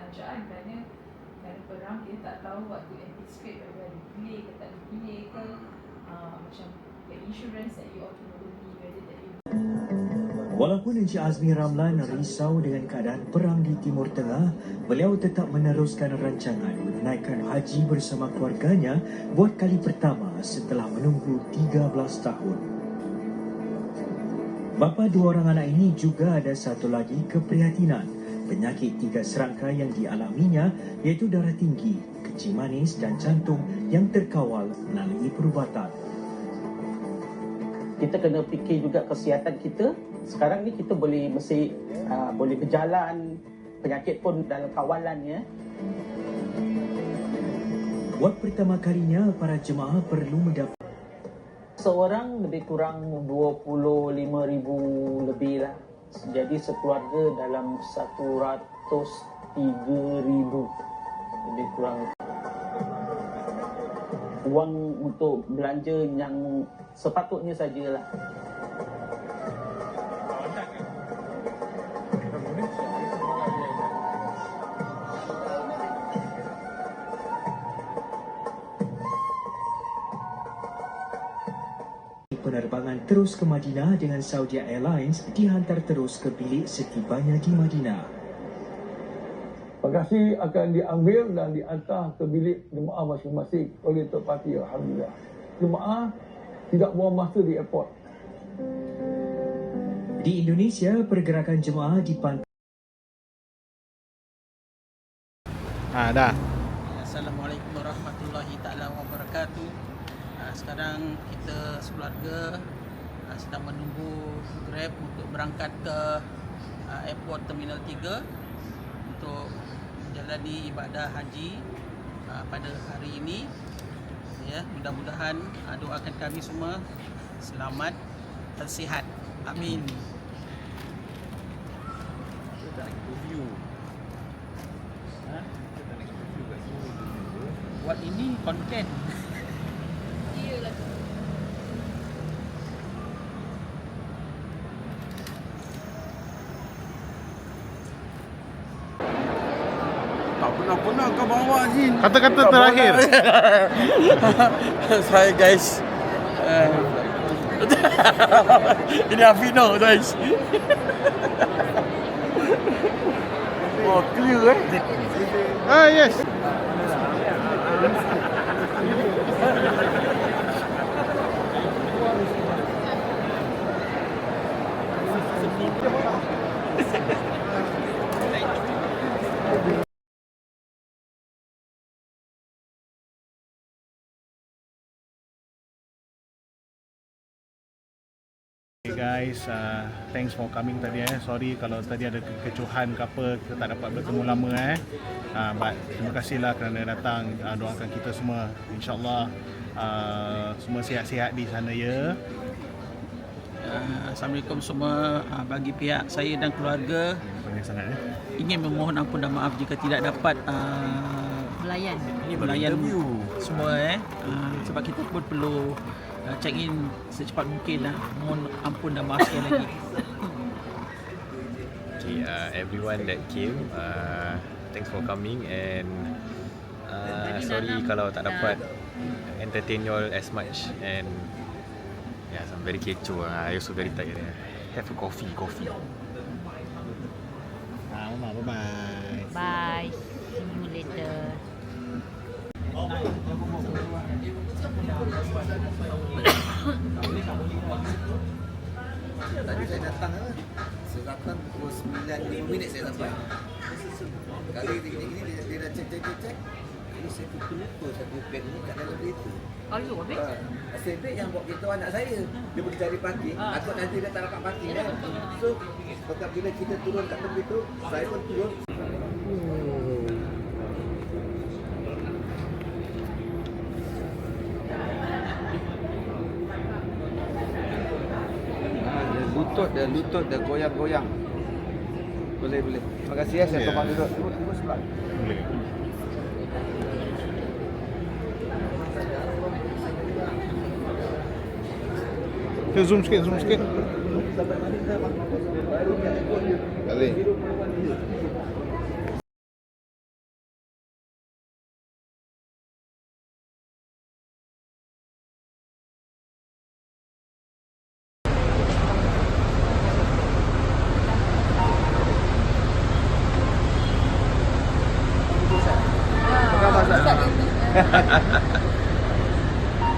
kerajaan kerana perang kita tak tahu waktu anticipate whether delay ke tak delay ke, macam insurance that you automatically whether that you. Walaupun Encik Azmi Ramlan risau dengan keadaan perang di Timur Tengah, beliau tetap meneruskan rancangan menunaikan haji bersama keluarganya buat kali pertama setelah menunggu 13 tahun. Bapa dua orang anak ini juga ada satu lagi keprihatinan, penyakit 3 serangkai yang dialaminya iaitu darah tinggi, kencing manis dan jantung yang terkawal melalui perubatan. Kita kena fikir juga kesihatan kita. Sekarang ni kita boleh boleh berjalan, penyakit pun dalam kawalannya. Buat pertama kalinya, para jemaah perlu mendapat Seorang lebih kurang 25,000 lebih lah. Jadi sekeluarga dalam 103,000 lebih kurang. Wang untuk belanja yang sepatutnya sajalah. Penerbangan terus ke Madinah dengan Saudi Airlines dihantar terus ke bilik setibanya di Madinah. Bagasi akan diambil dan dihantar ke bilik jemaah masing-masing oleh Tok Parti. Alhamdulillah. Jemaah tidak buang masa di airport. Di Indonesia, pergerakan jemaah dipantau. Dah. Assalamualaikum warahmatullahi taala wabarakatuh. Sekarang kita sekeluarga sedang menunggu Grab untuk berangkat ke airport Terminal 3 untuk menjalani ibadah haji pada hari ini. Ya, mudah-mudahan doakan kami semua selamat dan sihat. Amin. Buat ini konten. Tak pernah kau bawa Jin. Kata-kata terakhir. Saya guys. Ini Afino guys. Oh clear Yes. Okay guys, thanks for coming tadi Sorry kalau tadi ada kekecohan ke apa, kita tak dapat bertemu lama but terima kasihlah kerana datang, doakan kita semua InsyaAllah semua sihat-sihat di sana ya. Assalamualaikum semua. Bagi pihak saya dan keluarga ingin memohon ampun dan maaf jika tidak dapat melayan semua sebab kita pun perlu check in secepat mungkin lah. Mohon ampun dan maaf sekali lagi. Okay, everyone that came, thanks for coming and sorry kalau tak dapat entertain you all as much and yes, I'm very kecoh. I also very tired. Have a coffee. Mama, bye-bye. Bye. See you later. Tadi saya datang saya datang pukul 9:05 saya sampai. Kali ini dia dah cek. Ini saya lupa satu beg ni kat dalam itu. Oh, beg? Saya beg yang buat kita anak saya. Dia pergi cari parking. Takut nanti dia tak dapat parking kan. So, tetap bila kita turun kat tepi tu, saya pun turun. Lutut dia goyang-goyang. Boleh. Terima kasih ya, saya tolong duduk. Tunggu sebelah. Zoom sikit. Boleh.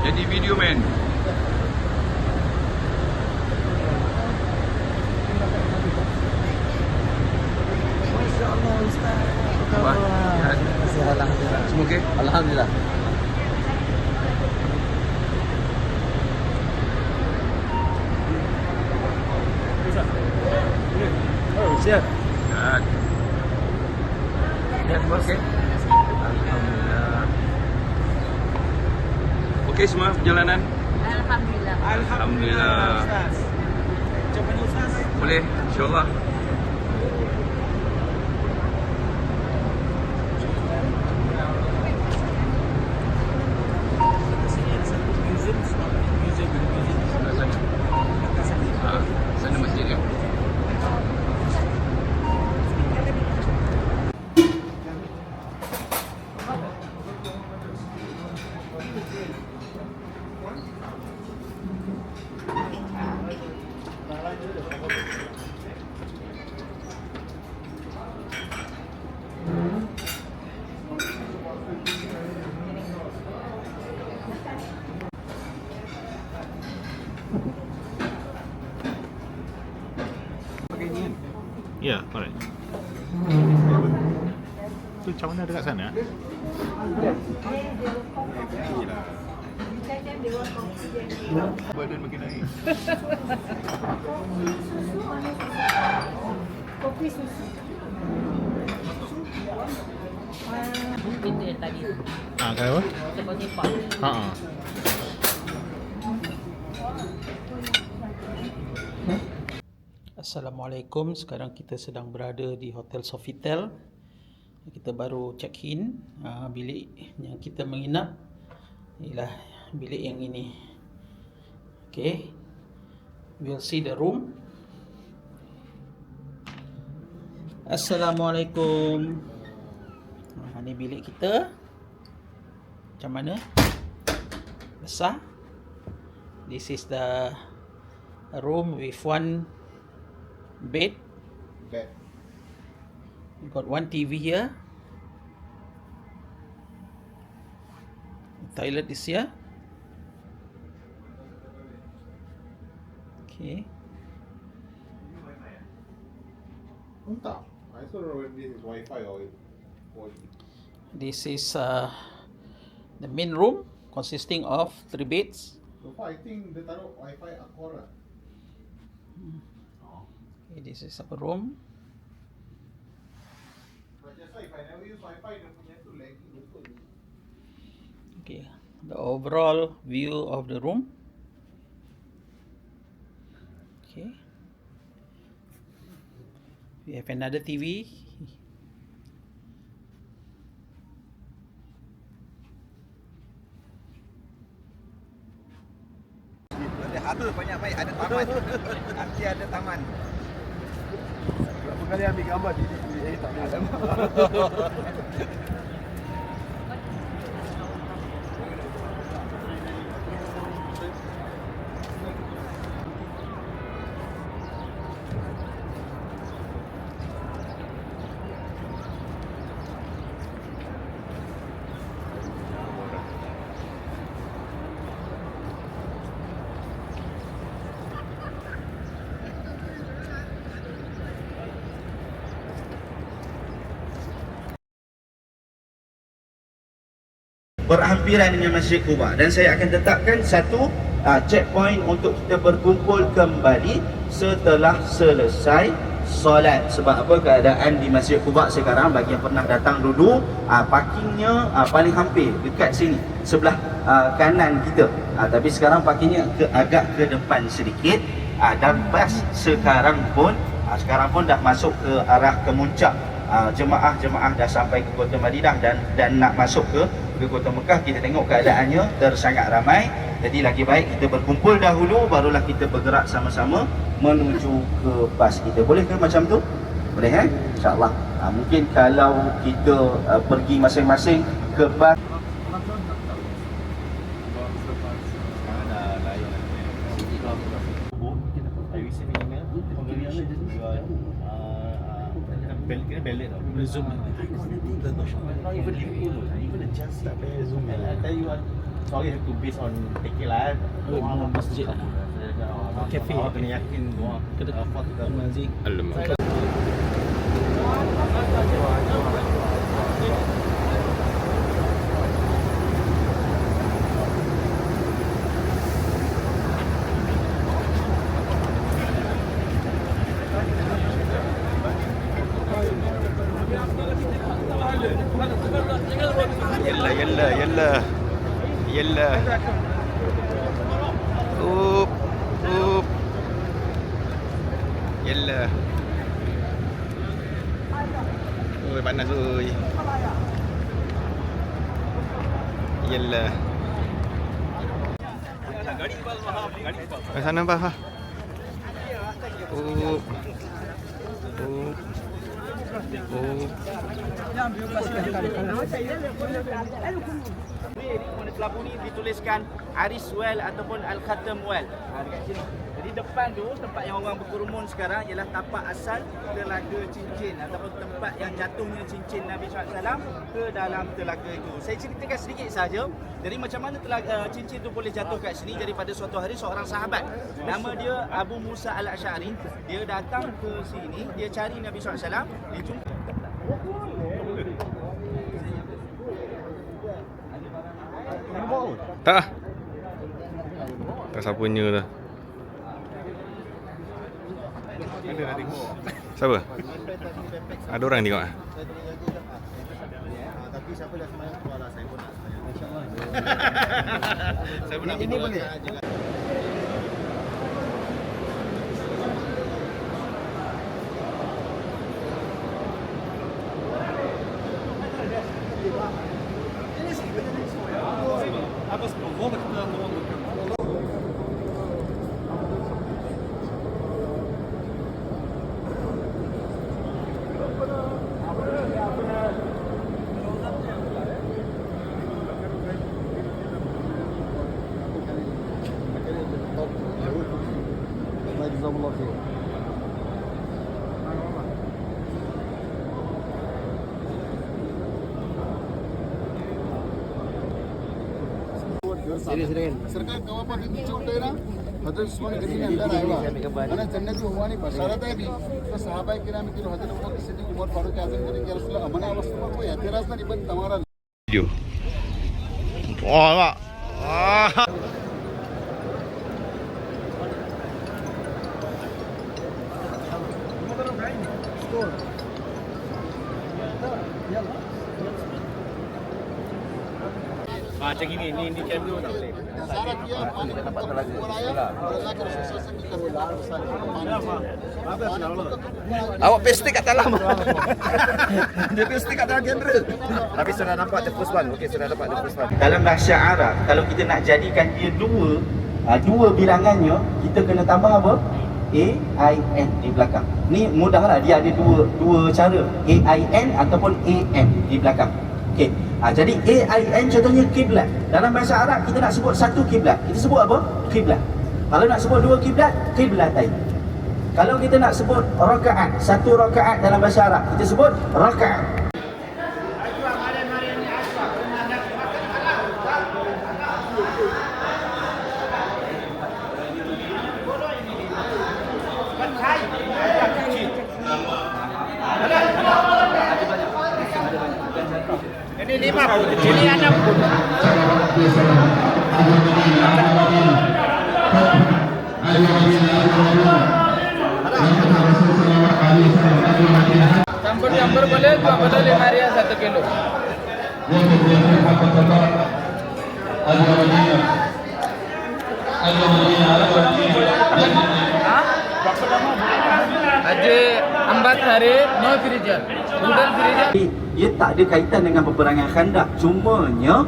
Jadi video man. Masya-Allah Ustaz. Wah, Alhamdulillah. semua okey? Alhamdulillah. Oh, siap. Ya, semua okey? Alhamdulillah. Okey semua perjalanan? Alhamdulillah. Alhamdulillah. Boleh, insya-Allah. Sana masjid dia. Ya, correct. Tu macam mana dekat sana? Badan makin naik. Kopi susu. Itu yang tadi. Kenapa? Cepat-cepat. Assalamualaikum. Sekarang kita sedang berada di Hotel Sofitel. Kita baru check in. Bilik yang kita menginap ialah bilik yang ini. Okay, we'll see the room. Assalamualaikum. Ini bilik kita. Macam mana? Besar. This is the room with one bed. We got one TV here. The toilet is here. Okay. Entah. I don't know if this is Wi-Fi or. This is the main room consisting of 3 beds. So far, I think dia taruh Wi-Fi Aqua lah. Okay, this is our room. But just like if I never use Wi-Fi, dia punya tu laggy betul. Okay, the overall view of the room. Okay, we have another TV. Ada banyak baik, ada taman. Nanti ada taman. Berapa kali ambil gambar di tak ada. berhampiran dengan Masjid Quba, dan saya akan tetapkan satu checkpoint untuk kita berkumpul kembali setelah selesai solat. Sebab apa, keadaan di Masjid Quba sekarang, bagi yang pernah datang dulu, parkingnya paling hampir dekat sini sebelah kanan kita, tapi sekarang parkingnya agak ke depan sedikit, dan bas sekarang pun dah masuk ke arah kemuncak. Jemaah-jemaah dah sampai ke Kota Madinah dan nak masuk ke Kota Mekah. Kita tengok keadaannya tersangat ramai. Jadi lagi baik kita berkumpul dahulu, barulah kita bergerak sama-sama menuju ke bas kita. Boleh ke macam tu? Boleh InsyaAllah. Mungkin kalau kita pergi masing-masing ke bas. ballad tau. Boleh zoom. Not even Liverpool, even the chance tak payah zoom. I tell you what, sorry have to based on take it lah. Masjid lah. Cafe. Awak kena yakin doa. Kedai masjid. Alamak. Yalla. Up. Yalla. Oi, panas oi. Yalla. Sana bah. Up. Pada pelabu ni dituliskan Aris Well ataupun Al-Khatam Well. Dekat sini. Jadi depan tu tempat yang orang berkerumun sekarang ialah tapak asal telaga cincin ataupun tempat yang jatuhnya cincin Nabi SAW ke dalam telaga itu. Saya ceritakan sedikit saja. Jadi macam mana cincin tu boleh jatuh kat sini. Jadi pada suatu hari seorang sahabat, nama dia Abu Musa Al-Asy'ari, dia datang ke sini, dia cari Nabi SAW, dia jumpa Tak. Tak siapa punya dah. Ada nak tengok. Siapa? Ada orang tengok ah. Tapi siapa dah semayang keluar lah, saya pun nak semayang. InsyaAllah. Saya pun nak ini boleh. सरकार कवापासून तिची उठायला हजरत उस्मान गनीने अंदर आया आणि जन्नती होवानी बशारत आहे भी तो सहाबाई किराम की हजरत अबू बकर सिद्दीक उमर फारूक आजम ने कि रसूल अमन अवस्था में कोई एतराज नहीं बन तुम्हारा Video. Wah, nampak. Wah. Macam ini kamera tak boleh. सारा किया पानी का ऊपर आया और अल्लाह के रसूल से भी कर Awak pasting kat dalam. Dia pasting kat dalam kamera. Tapi sudah nampak the first one. Okey, sudah dapat the first one. Dalam bahasa Arab, kalau kita nak jadikan dia dua bilangannya, kita kena tambah apa? A, I, N di belakang. Ni mudahlah, dia ada dua cara. A, I, N ataupun A, M di belakang. Okey. Jadi A, I, N contohnya kiblat. Dalam bahasa Arab kita nak sebut satu kiblat, kita sebut apa? Kiblat. Kalau nak sebut dua kiblat, qiblatain. Kalau kita nak sebut rakaat, satu rakaat dalam bahasa Arab, kita sebut rakaat. Ini 5, ini 6. Campur boleh, boleh 5 rial 1 kilo. Aja 4 hari, no firijan. Udal firijan. Dia tak ada kaitan dengan peperangan Khandak. Cumanya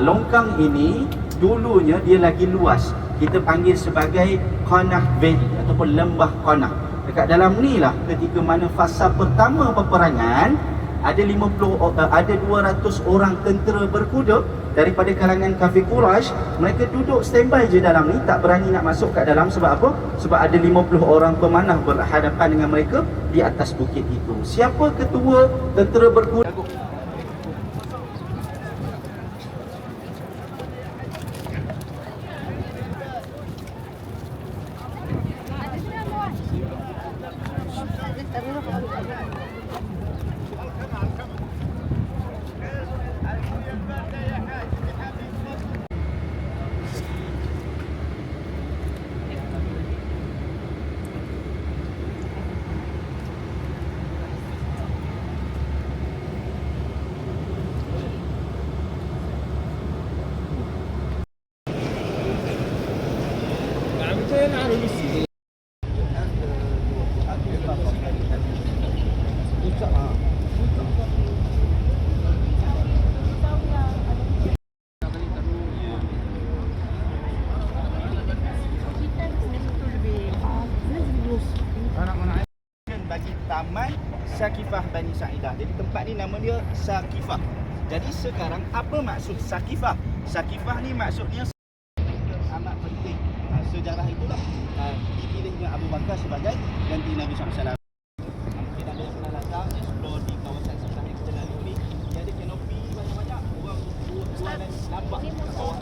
longkang ini dulunya dia lagi luas. Kita panggil sebagai Qanah Valley ataupun lembah Qanah. Dekat dalam ni lah ketika mana fasa pertama peperangan, ada 200 orang tentera berkuda daripada kalangan kafir Quraisy. Mereka duduk standby je dalam ni, tak berani nak masuk kat dalam. Sebab apa? Sebab ada 50 orang pemanah berhadapan dengan mereka di atas bukit itu. Siapa ketua tentera berkuda? Bagi Taman Sakifah Bani Sa'idah. Jadi tempat ni nama dia Sakifah. Jadi sekarang apa maksud Sakifah? Sakifah ni maksudnya amat penting. Sejarah itulah dipilihnya Abu Bakar sebagai ganti Nabi SAW. Mungkin ada yang pernah datang explore di kawasan sebelah yang kita lalui ni. Dia ada kanopi banyak-banyak. Orang dua dan nampak kat bawah.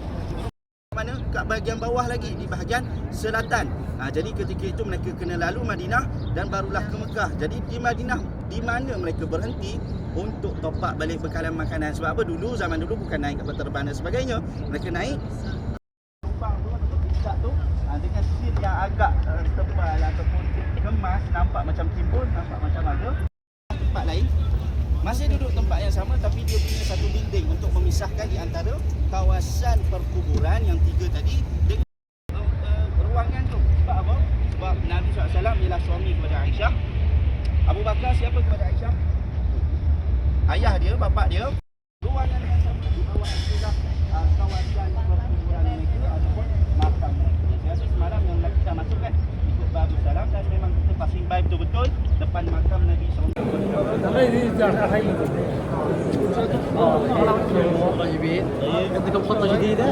Mana kat bahagian bawah lagi, di bahagian selatan. Jadi ketika itu mereka kena lalu Madinah dan barulah ke Mekah. Jadi di Madinah, di mana mereka berhenti untuk top up balik bekalan makanan. Sebab apa? Dulu, zaman dulu bukan naik kapal terbang dan sebagainya. Mereka naik tumpang tu ataupun puncak tu dengan seat yang agak tebal ataupun kemas, nampak macam timbun, nampak macam ada. Tempat lain masih duduk tempat yang sama, tapi dia punya satu building untuk memisahkan di antara kawasan perkuburan yang tiga tadi dengan ruangan tu. Sebab apa? Sebab Nabi SAW ialah suami kepada Aisyah. Abu Bakar siapa kepada Aisyah? Ayah dia, bapa dia. Ruangan yang sama di bawah itulah kawasan perkuburan mereka ataupun makam mereka. Saya rasa semalam yang kita masuk kan ikut Babu Salam, dan memang kita passing by betul-betul depan makam Nabi SAW. طيبين عندكم خطة جديدة؟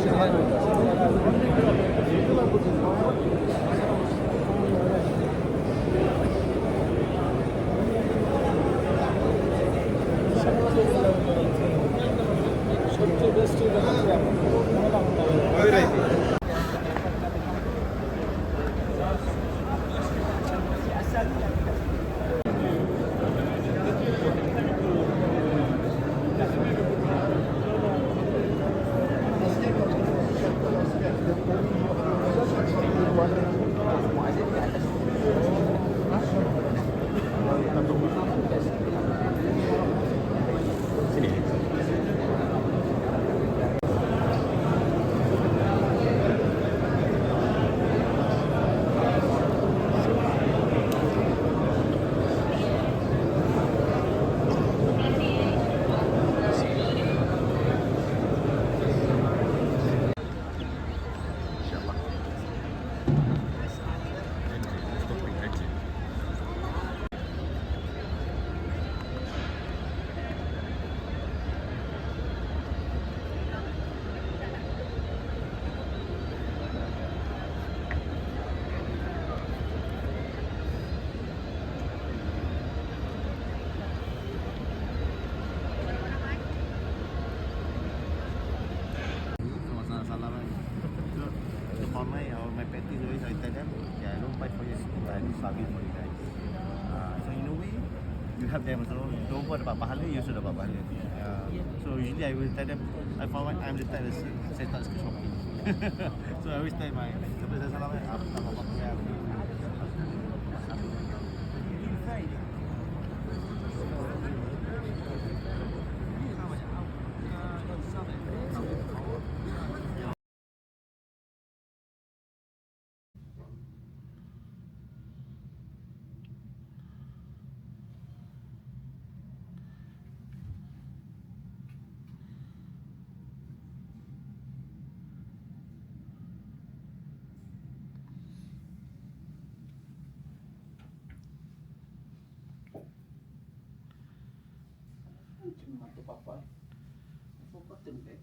My practice always I tell them, yeah, I don't fight for you, I do service for you guys. So in a way, you help them also. Don't worry about pahala, you also dapat pahala. So usually I will tell them, I'm the type that saya tak suka shopping. So I always tell my, sebab saya salam apa yang Cuma tu papa. Apa tempat?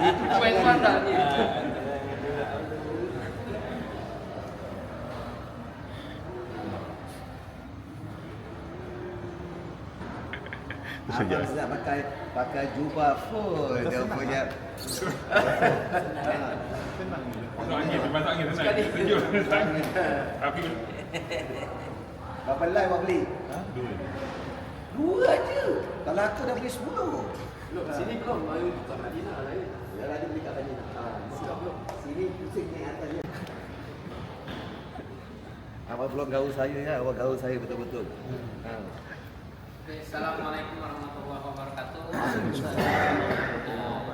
Itu pemain mana ni? Abang sedap pakai jubah full dia punya. Berapa lai awak beli? Dua je. Kalau aku dah beli 10. Sini belum, baru kat Madinah lah ya. Ya lagi beli kat Madinah. Sini pusing naik atasnya. Abang belum gaul saya ya, awak gaul saya betul-betul. Assalamualaikum warahmatullahi wabarakatuh.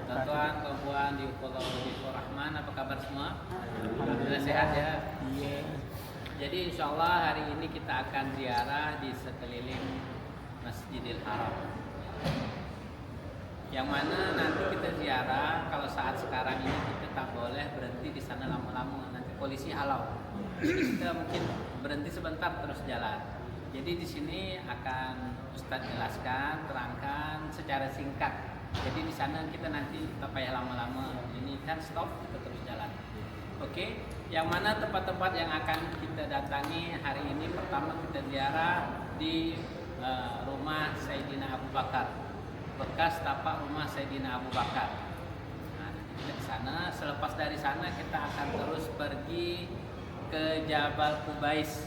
Tuan-tuan, kawan di Pulau Rahman, apa kabar semua? Alhamdulillah sehat ya. Iya. Jadi insya Allah hari ini kita akan ziarah di sekeliling Masjidil Haram. Yang mana nanti kita ziarah, kalau saat sekarang ini kita tak boleh berhenti di sana lama-lama, nanti polisi halau. Jadi kita mungkin berhenti sebentar terus jalan. Jadi di sini akan Ustadz jelaskan, terangkan secara singkat. Jadi di sana kita nanti tak payah lama-lama. Ini kan stop, kita terus jalan. Oke, yang mana tempat-tempat yang akan kita datangi hari ini? Pertama kita ziarah di rumah Sayyidina Abu Bakar, bekas tapak rumah Sayyidina Abu Bakar. Nah, kita di sana. Selepas dari sana kita akan terus pergi ke Jabal Qubais.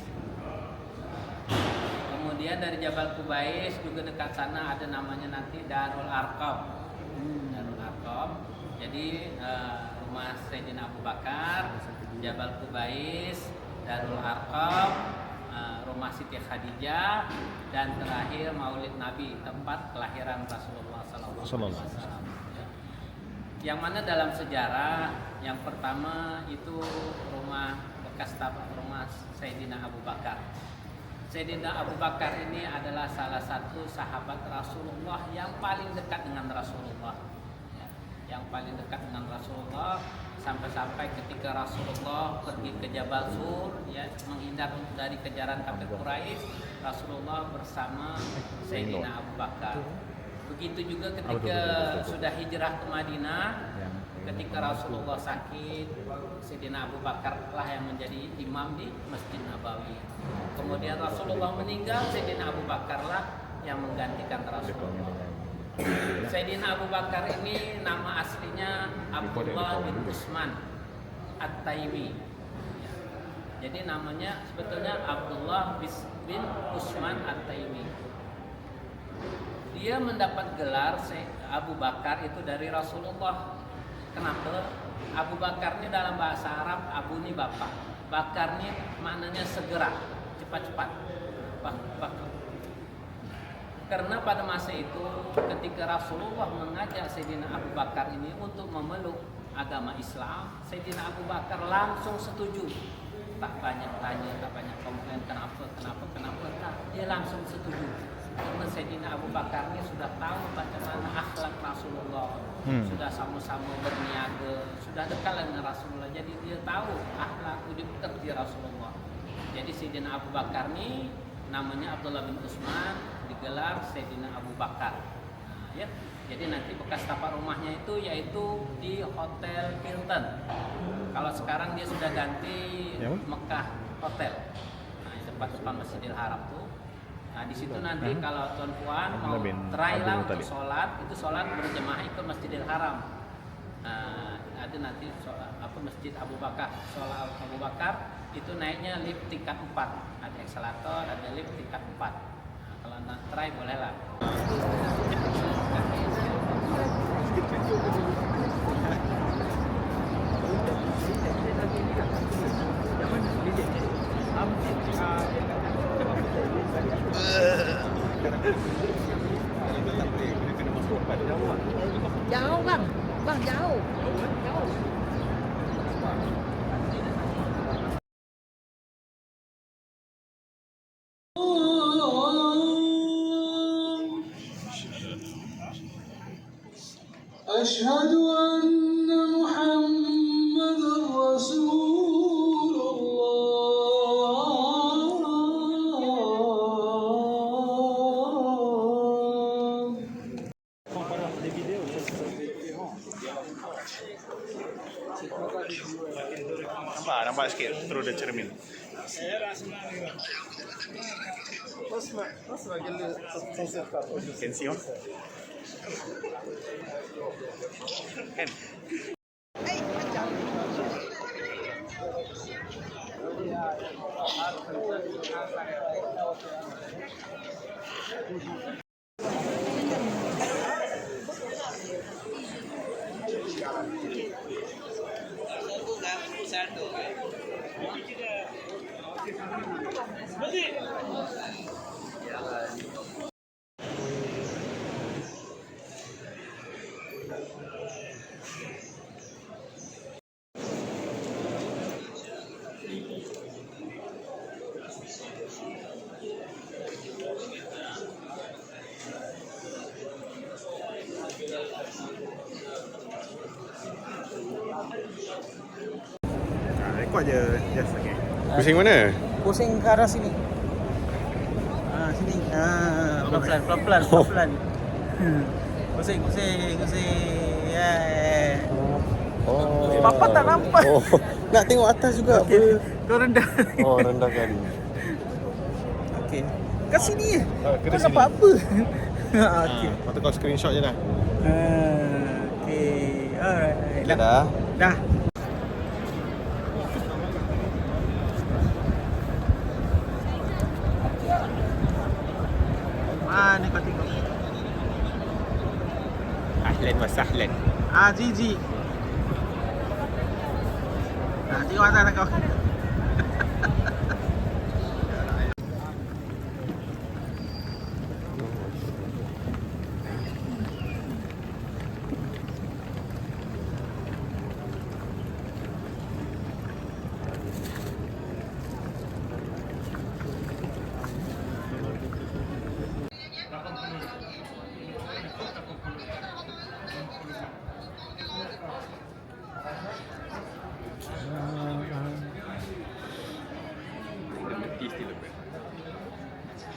Kemudian dari Jabal Qubais juga dekat sana ada namanya nanti Darul Arqam. Darul Arqam. Jadi rumah Sayyidina Abu Bakar, Jabal Qubais, Darul Arqam, rumah Siti Khadijah, dan terakhir Maulid Nabi, tempat kelahiran Rasulullah SAW. Yang mana dalam sejarah yang pertama itu rumah bekas tapak rumah Sayyidina Abu Bakar. Sayyidina Abu Bakar ini adalah salah satu sahabat Rasulullah yang paling dekat dengan Rasulullah. Yang paling dekat dengan Rasulullah, sampai-sampai ketika Rasulullah pergi ke Jabal Sur, ya, menghindar dari kejaran kafir Quraisy, Rasulullah bersama Sayyidina Abu Bakar. Begitu juga ketika sudah hijrah ke Madinah, ketika Rasulullah sakit, Sayyidina Abu Bakar lah yang menjadi imam di Masjid Nabawi. Kemudian Rasulullah meninggal, Sayyidina Abu Bakar lah yang menggantikan Rasulullah. Sayyidina Abu Bakar ini nama aslinya Abdullah bin Usman At-Taimi. Jadi namanya sebetulnya Abdullah bin Usman At-Taimi. Dia mendapat gelar Abu Bakar itu dari Rasulullah. Kenapa? Abu Bakar ini dalam bahasa Arab, Abu ini bapak, Bakar ini maknanya segera, cepat-cepat. Karena pada masa itu ketika Rasulullah mengajak Sayyidina Abu Bakar ini untuk memeluk agama Islam, Sayyidina Abu Bakar langsung setuju. Tak banyak tanya, tak banyak komplain kenapa, nah, dia langsung setuju. Karena Sayyidina Abu Bakar ini sudah tahu bagaimana akhlak Rasulullah, sudah sama-sama berniaga, sudah dekat dengan Rasulullah. Jadi dia tahu akhlak hidup terdi Rasulullah. Jadi Sayyidina Abu Bakar ini namanya Abdullah bin Usman, digelar Sayyidina Abu Bakar. Nah, ya. Jadi nanti bekas tapak rumahnya itu yaitu di Hotel Hilton. Kalau sekarang dia sudah ganti Mekah Hotel. Nah, di depan Masjidil Haram tuh. Nah, di situ nanti kalau tuan-tuan mau try lah untuk sholat, itu sholat berjemaah ke Masjidil Haram. Nah, ada nanti sholat, Masjid Abu Bakar, sholat Abu Bakar itu naiknya lift tingkat 4. Ada eskalator, ada lift tingkat 4. Nah, kalau nak try boleh lah. Jauh bang, jauh. أشهد أن محمدا رسول الله. Nampak sikit terus dia cermin. Can see on? Kan? Rekod je. Yes, okay. Pusing mana? Pusing ke arah sini. Sini. Pelan-pelan. Pusing. Papa tak nampak. Nak tengok atas juga. Okay. Kau rendah. Rendahkan. Okey. Kat sini je. Kena Kau sini. nampak apa? Okey. Lepas tu kau screenshot je lah. Okey. Alright. Dah. Dah. Mana kau tengok? Ahlan wa sahlan. Gigi. Tengok atas kau.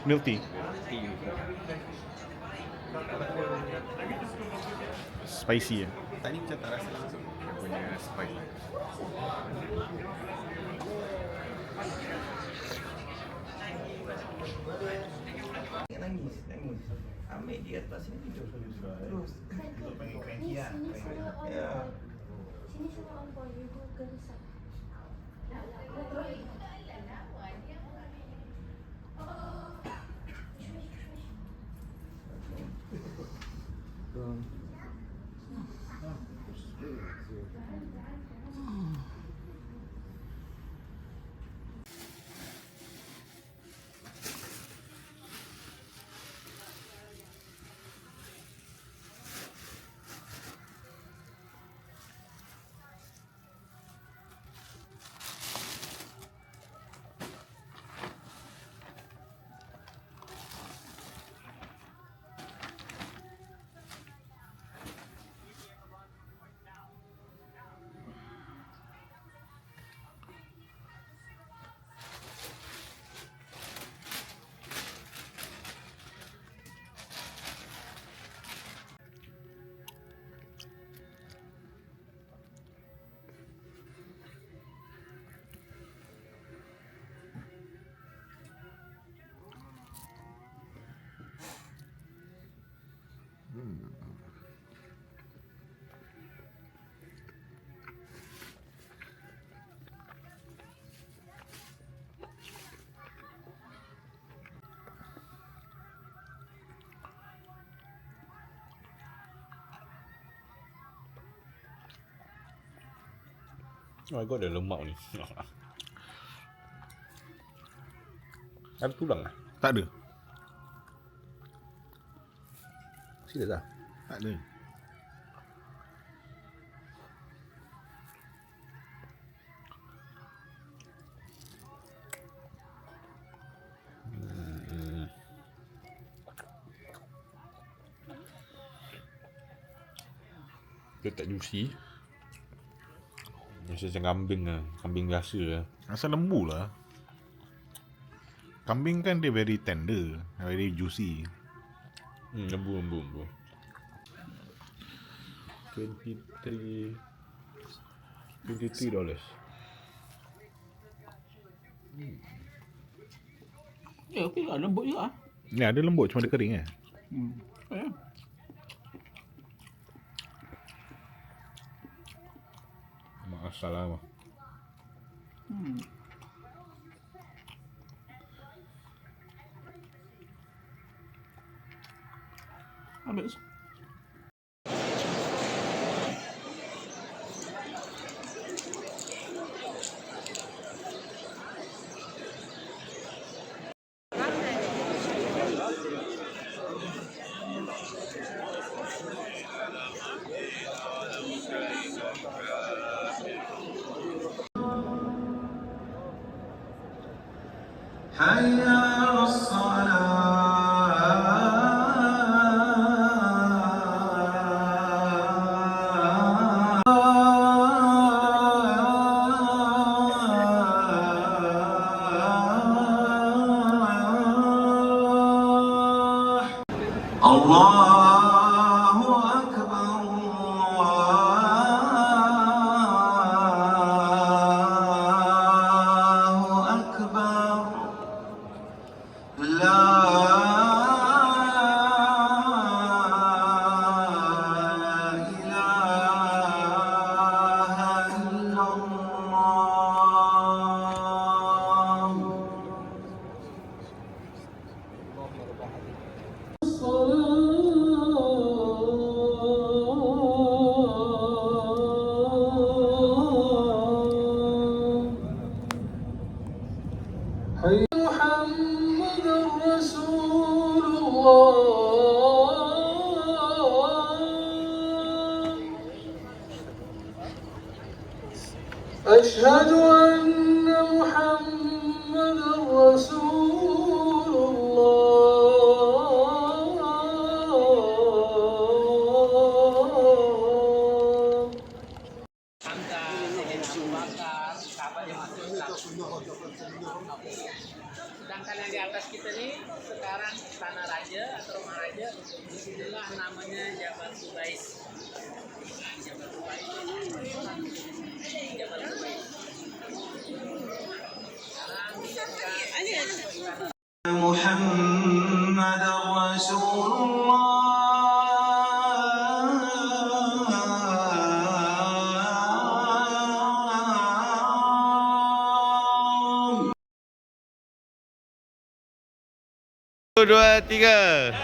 Milk tea. Spicy ya. Tadi macam tak rasa langsung dia punya spice. Nangis. Ambil di atas sini terus. Untuk panggil cranky lah. Ya. Sini sama Ampun, you go ke depan. Oh, kau ada lemak ni. Ada tulang lah? Tak ada. Serius lah? Tak ada. Dia tak juicy. Macam kambing lah. Kambing biasa lah. Asal lembu lah. Kambing kan dia very tender, very juicy. Lembu. $23. Ya, okey lah, lembut juga. Ni ada lembut, cuma ada kering eh. Ya. Masalah. Habis. حي على الصلاة الله أكبر الله أكبر لا إله إلا الله حي محمد رسول الله أشهد أن محمد رسول الله Sedangkan yang di atas kita nih sekarang Tanah Raja atau Rumah Raja, disinilah namanya Jabal Kubais. Jabal Kubais. Jabal Kubais. محمد رسول الله 1, 2, 3.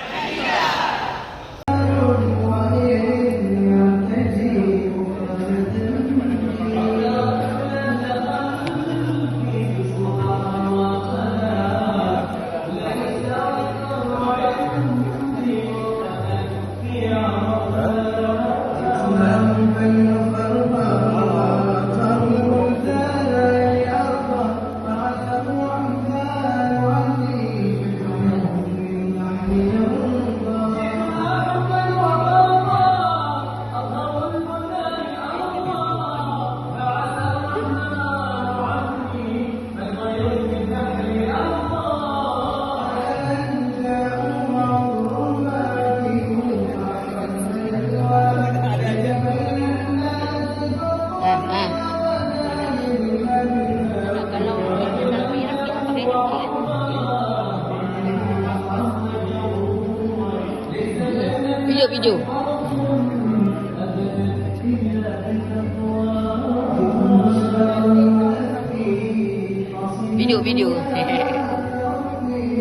Video. Video.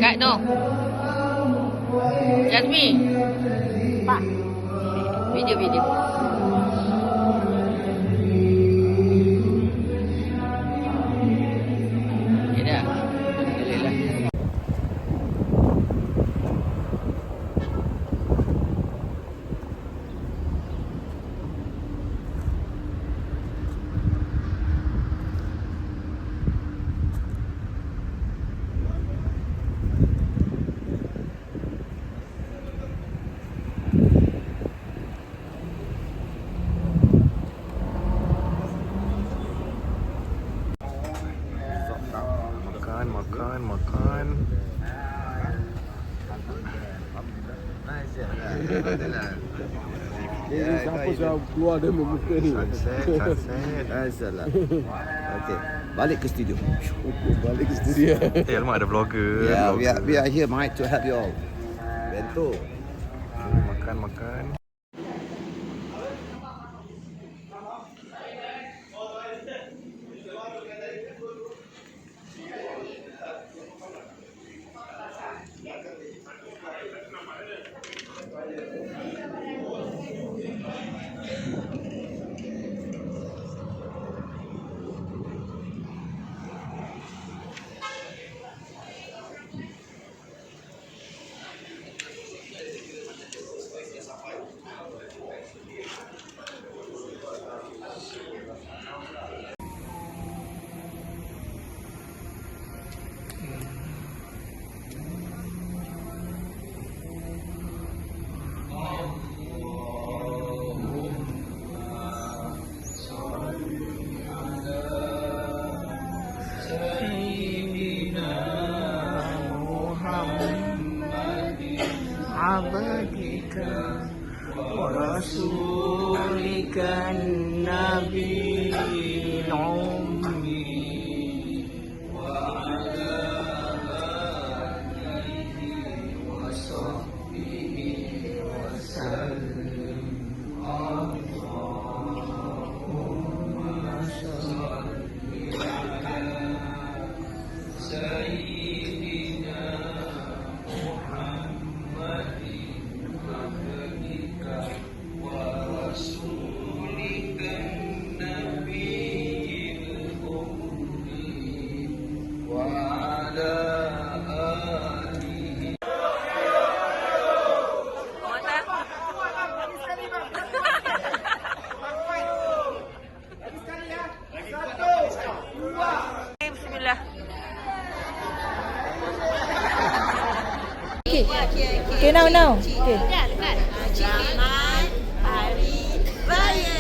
Kak no. Jasmine. Pak. Video. Ya dah. Alhamdulillah. makan. Nice ya. Alhamdulillah. Ini siapa yang keluar dari muka ni? Sunset. Masalah. Okey, balik ke studio. Balik ke studio. Alamak ada vlogger. Yeah, we are here, mate, to help you all. Bento. Makan. عبدك ورسولك النبي الأمي وعلى آله وصحبه وسلم اللهم صل على سيدنا محمد عبدك ورسولك النبي الأمي وعلى آله Bismillah. Okay, now. Okay. Selamat Hari Raya.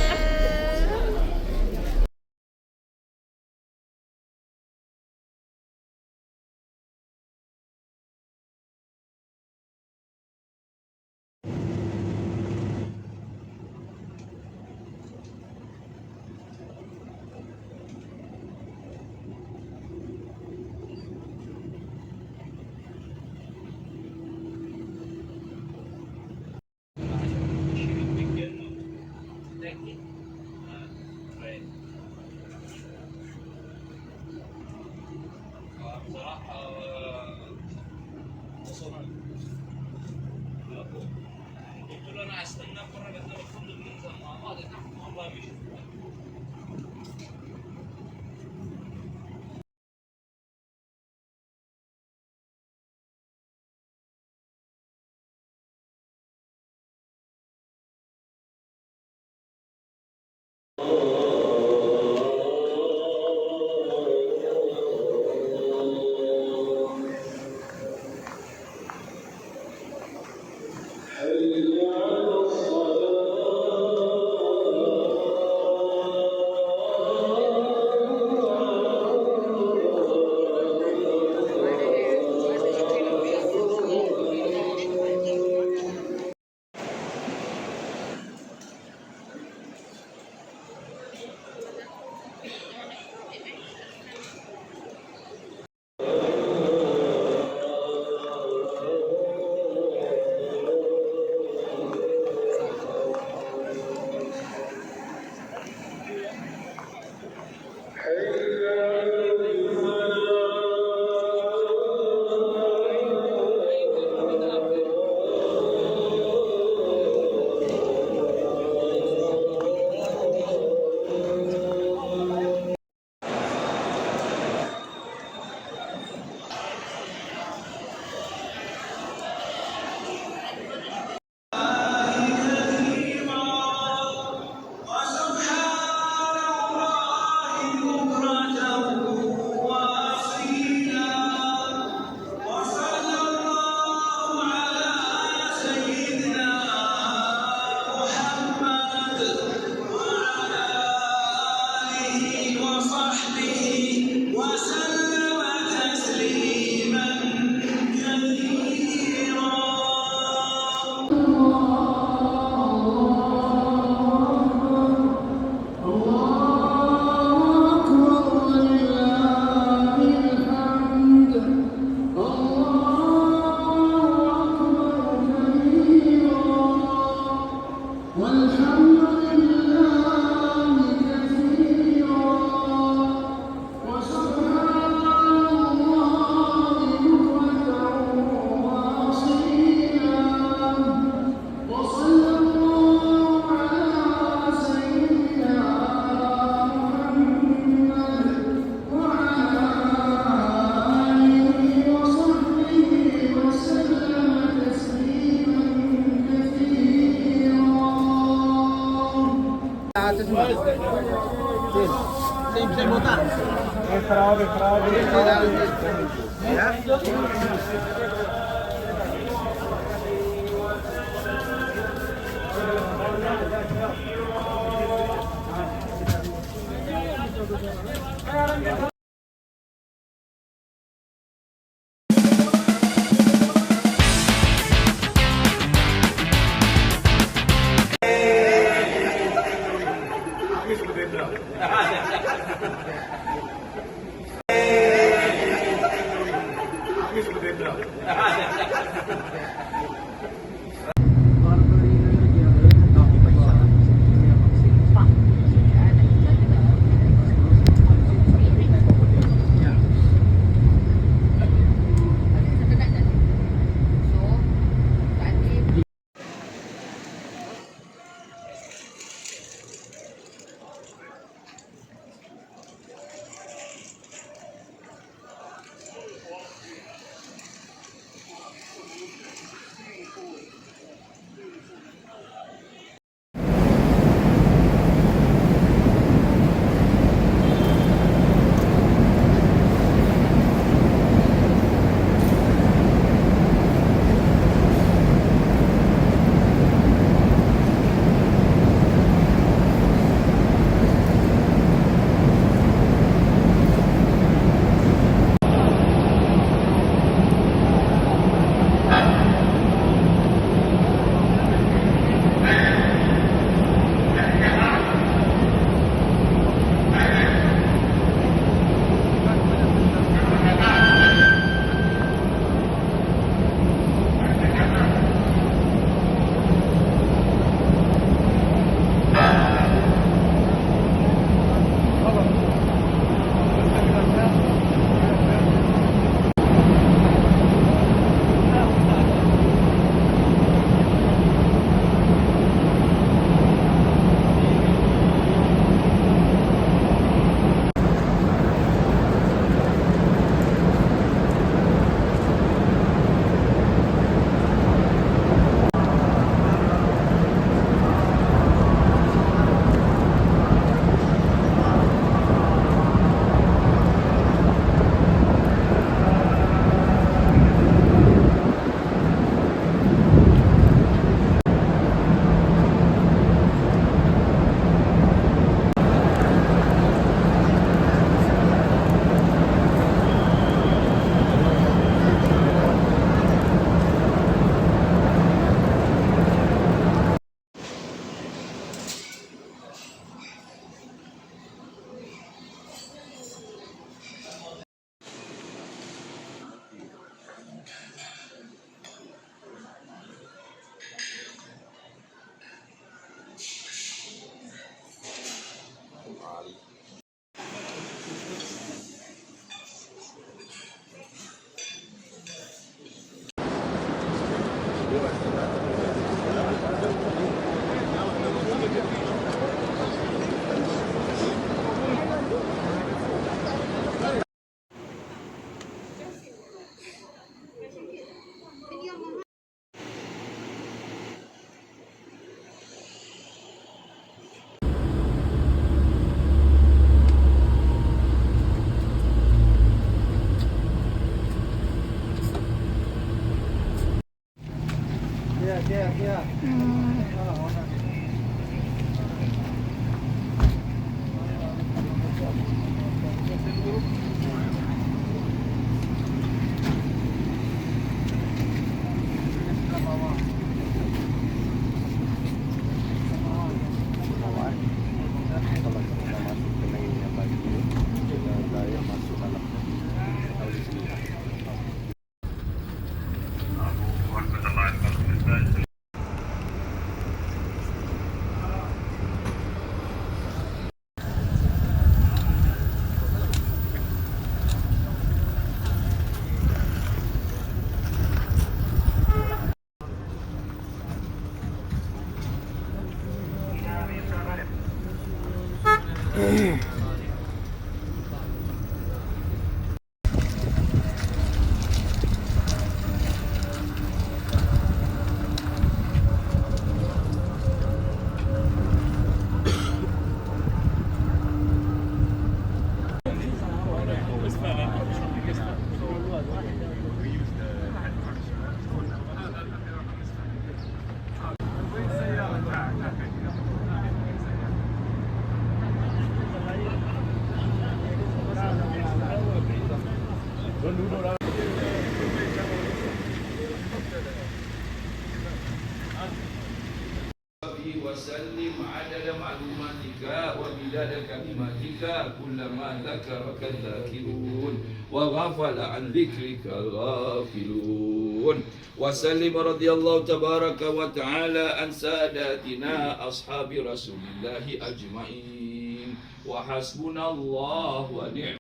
وسلم عدد معلوماتك ومداد كلماتك كلما ذكرك الذاكرون وغفل عن ذكرك الغافلون وسلم رضي الله تبارك وتعالى عن ساداتنا أصحاب رسول الله أجمعين وحسبنا الله ونعم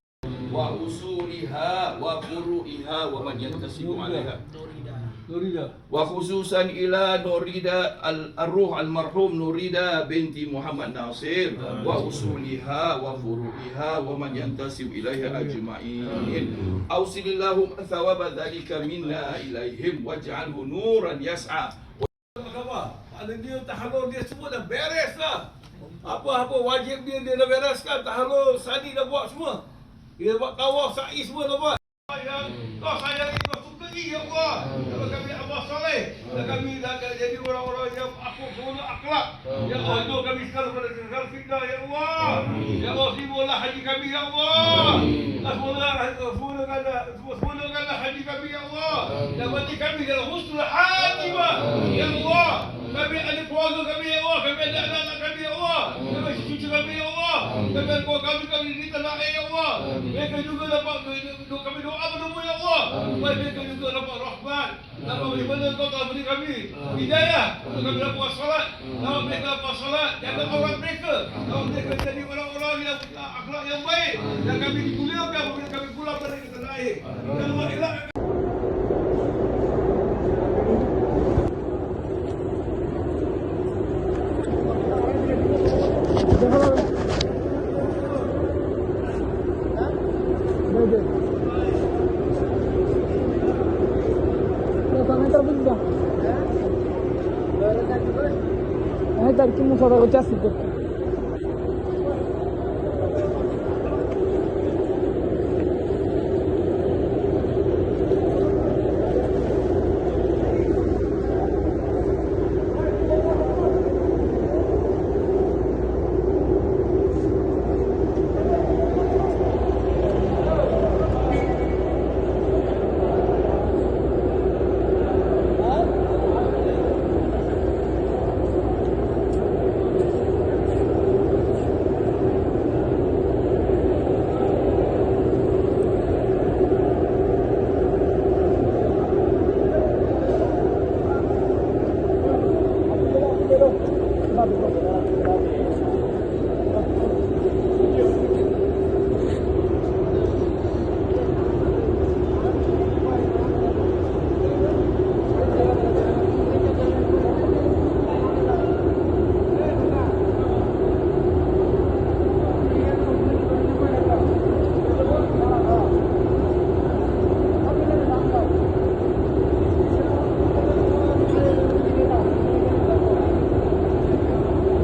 وأصولها وفروعها ومن ينتسب عليها وخصوصا إلى نوريدا الروح المرحوم نوريدا بنت محمد ناصر وأصولها وفروعها ومن ينتسب إليها أجمعين أوصل اللهم ثواب ذلك منا إليهم واجعله نورا يسعى. Ada dia tahalul dia semua dah beres lah. Apa-apa wajib dia dah bereskan. Tahalul sani dah buat semua. Dia buat tawaf sa'i semua dah buat. Kau sayang itu sukai ya Allah. Kalau kami Abah Saleh, kami dah jadi orang-orang yang aku semua akhlak. Ya Allah, itu kami sekarang pada segala fitnah ya Allah. Ya Allah, simullah haji kami ya Allah. Sempurnakanlah haji kami ya Allah. Dan mati kami dalam husnul khatimah ya Allah. Kami ada keluarga kami ya Allah. Kami ada anak-anak kami ya Allah. Kami cucu kami ya Allah. Kami ada keluarga kami di tanah air ya Allah. Mereka juga dapat kami doa berdoa ya Allah. Supaya mereka juga dapat rahmat. Dapat bagaimana kau telah beri kami hidayah untuk kami dapat salat. Dapat mereka dapat salat. Jaga aurat mereka. Dapat mereka jadi orang-orang yang akhlak yang baik. Dan kami dimuliakan apabila kami pulang pada tanah air. Ya Allah elak. Dar kim musada ucası bu.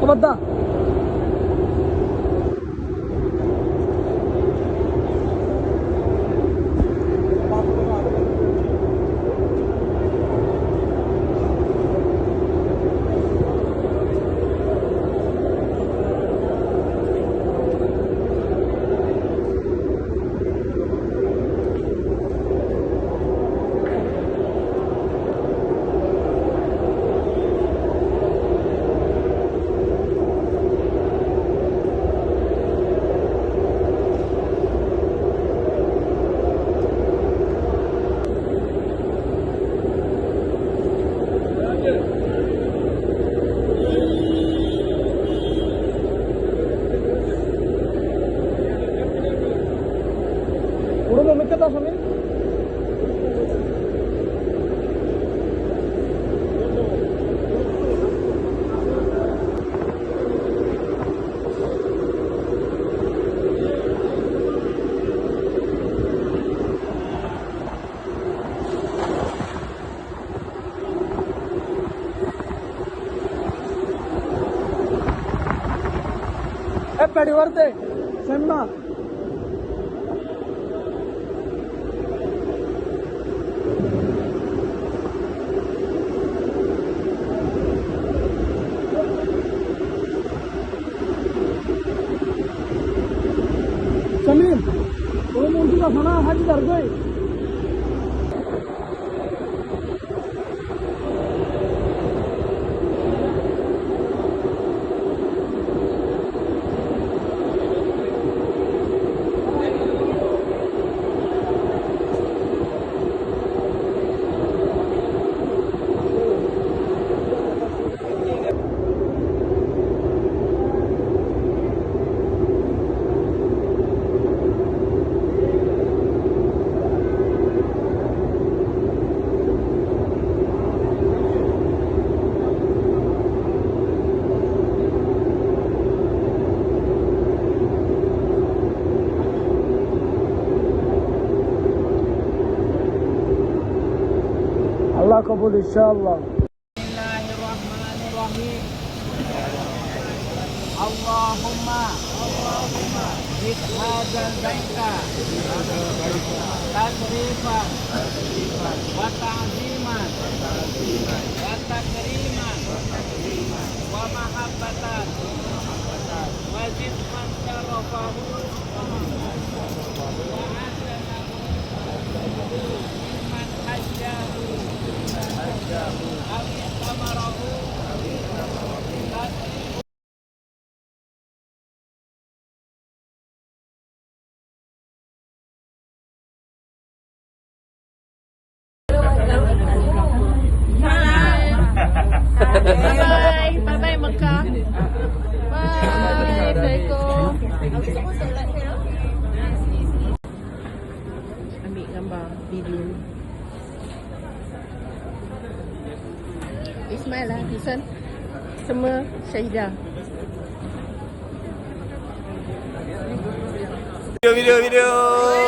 Kapatta. Kita sama ini. Padi warte, semna. Samir, kalau mau juga sana haji dargoi. Allah kabul insyaAllah. Bismillahirrahmanirrahim. Allahumma zid hadzal baita tasrifan wa ta'ziman wa takriman wa mahabbatan wa zid man syarafahu wa asanahu man hajjahu aw istamarahu Bye. Bye-bye Mekah. Bye. Assalamualaikum. Ambil gambar video. Ismail lah, Hasan. Semua Syahidah. Video.